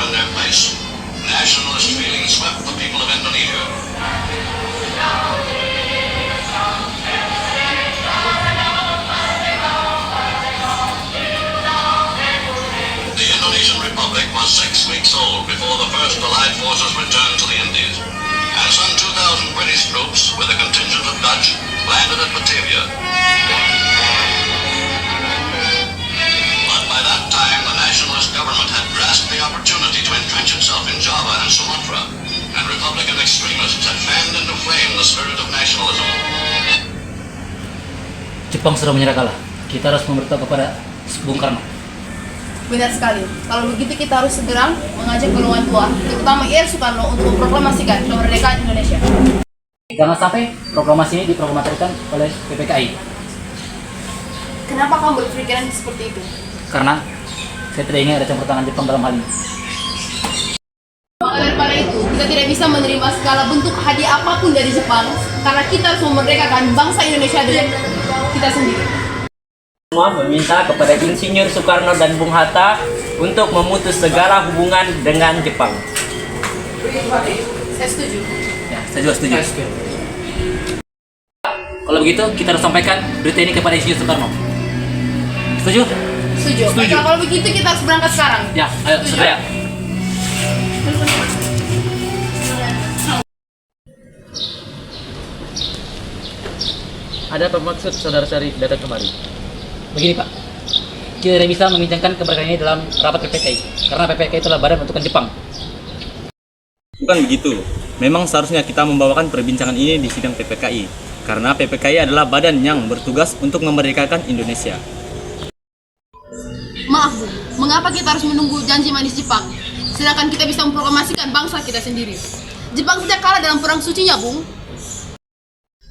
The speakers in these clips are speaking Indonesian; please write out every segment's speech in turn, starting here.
in their place. Nationalist feeling swept the people of Indonesia. The Indonesian Republic was 6 weeks old before the first Allied forces returned to the Indies, and some 2,000 British troops, with a contingent of Dutch, landed at Batavia. But by that time, the nationalist government had grasped the opportunity to entrench itself in Java and Sumatra, and Republican extremists had fanned into flame the spirit of nationalism. Jepang sudah menyerah kalah. Kita harus memberitahu kepada Bung Karno. Benar sekali. Kalau begitu kita harus segera mengajak golongan tua, terutama Ir Soekarno, untuk memproklamasikan kemerdekaan Indonesia. Jangan sampai proklamasi ini diproklamasikan oleh PPKI. Kenapa kamu berpikiran seperti itu? Karena saya tidak ingin ada campur tangan Jepang dalam hal ini. Maka daripada itu, kita tidak bisa menerima segala bentuk hadiah apapun dari Jepang, karena kita harus memerdekakan bangsa Indonesia dengan kita sendiri. Semua meminta kepada Insinyur Soekarno dan Bung Hatta untuk memutus segala hubungan dengan Jepang. Saya setuju. Ya, saya juga setuju. Kalau begitu, kita harus sampaikan berita ini kepada Insinyur Soekarno. Setuju? Setuju. Setuju. Baiklah, kalau begitu kita harus berangkat sekarang. Ya, ayo, Setuju. segera. Ada apa maksud saudara Syarif datang kemari? Begini Pak, kita tidak bisa membincangkan kemerdekaan ini dalam rapat PPKI, karena PPKI itulah badan bentukan Jepang. Bukan begitu. Memang seharusnya kita membawakan perbincangan ini di sidang PPKI, karena PPKI adalah badan yang bertugas untuk memerdekakan Indonesia. Maaf Bu, mengapa kita harus menunggu janji manis Jepang, sedangkan kita bisa memproklamasikan bangsa kita sendiri? Jepang sejak kalah dalam perang sucinya, Bung.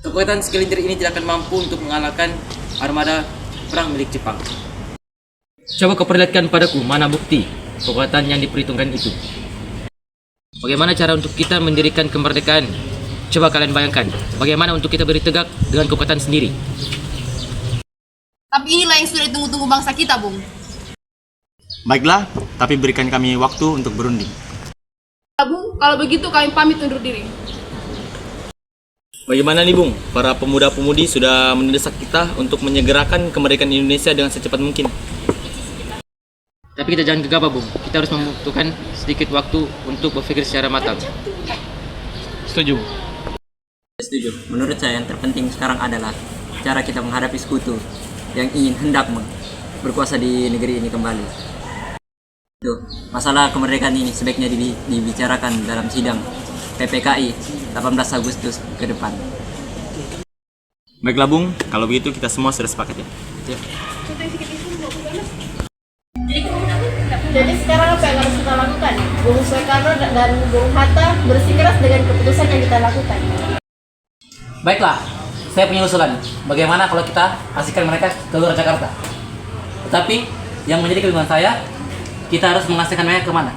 Kekuatan segelintir ini tidak akan mampu untuk mengalahkan armada perang milik Jepang. Coba kau perlihatkan padaku mana bukti kekuatan yang diperhitungkan itu. Bagaimana cara untuk kita mendirikan kemerdekaan? Coba kalian bayangkan, bagaimana untuk kita berdiri tegak dengan kekuatan sendiri. Tapi inilah yang sudah ditunggu-tunggu bangsa kita, Bung. Baiklah, tapi berikan kami waktu untuk berunding. Bung, kalau begitu kami pamit undur diri. Bagaimana nih Bung? Para pemuda-pemudi sudah mendesak kita untuk menyegerakan kemerdekaan Indonesia dengan secepat mungkin. Tapi kita jangan gegabah, Bung. Kita harus membutuhkan sedikit waktu untuk berpikir secara matang. Setuju. Setuju. Menurut saya yang terpenting sekarang adalah cara kita menghadapi sekutu yang ingin hendak berkuasa di negeri ini kembali. Tuh, masalah kemerdekaan ini sebaiknya dibicarakan dalam sidang PPKI 18 Agustus ke depan. Baiklah Bung, kalau begitu kita semua sudah sepakat ya. Jadi sekarang apa yang harus kita lakukan? Bung Soekarno dan Bung Hatta bersikeras dengan keputusan yang kita lakukan. Baiklah, saya punya usulan. Bagaimana kalau kita asingkan mereka ke luar Jakarta? Tetapi yang menjadi kebingungan saya, kita harus mengasingkan mereka kemana?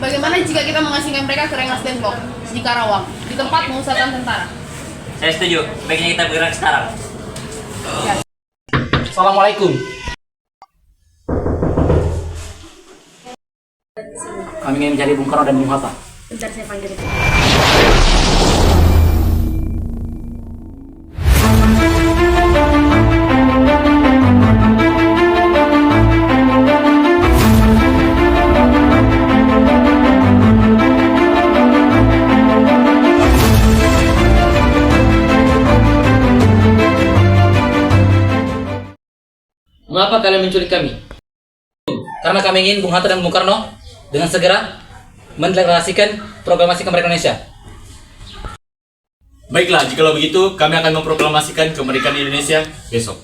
Bagaimana jika kita mengasingkan mereka ke Rengas Dengklok di Karawang, di tempat pemusatan tentara? Saya setuju. Baiknya kita bergerak sekarang. Assalamualaikum. Kami ingin mencari Bung Karno dan Bung Hatta. Bentar saya panggil. Mengapa kalian menculik kami? Karena kami ingin Bung Hatta dan Bung Karno dengan segera mendeklarasikan proklamasi kemerdekaan Indonesia. Baiklah, jikalau begitu kami akan memproklamasikan kemerdekaan Indonesia besok.